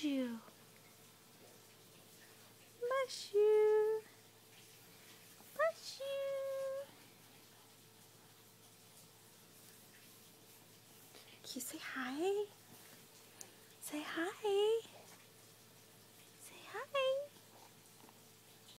bless you. Bless you. Bless you. Can you say hi? Say hi.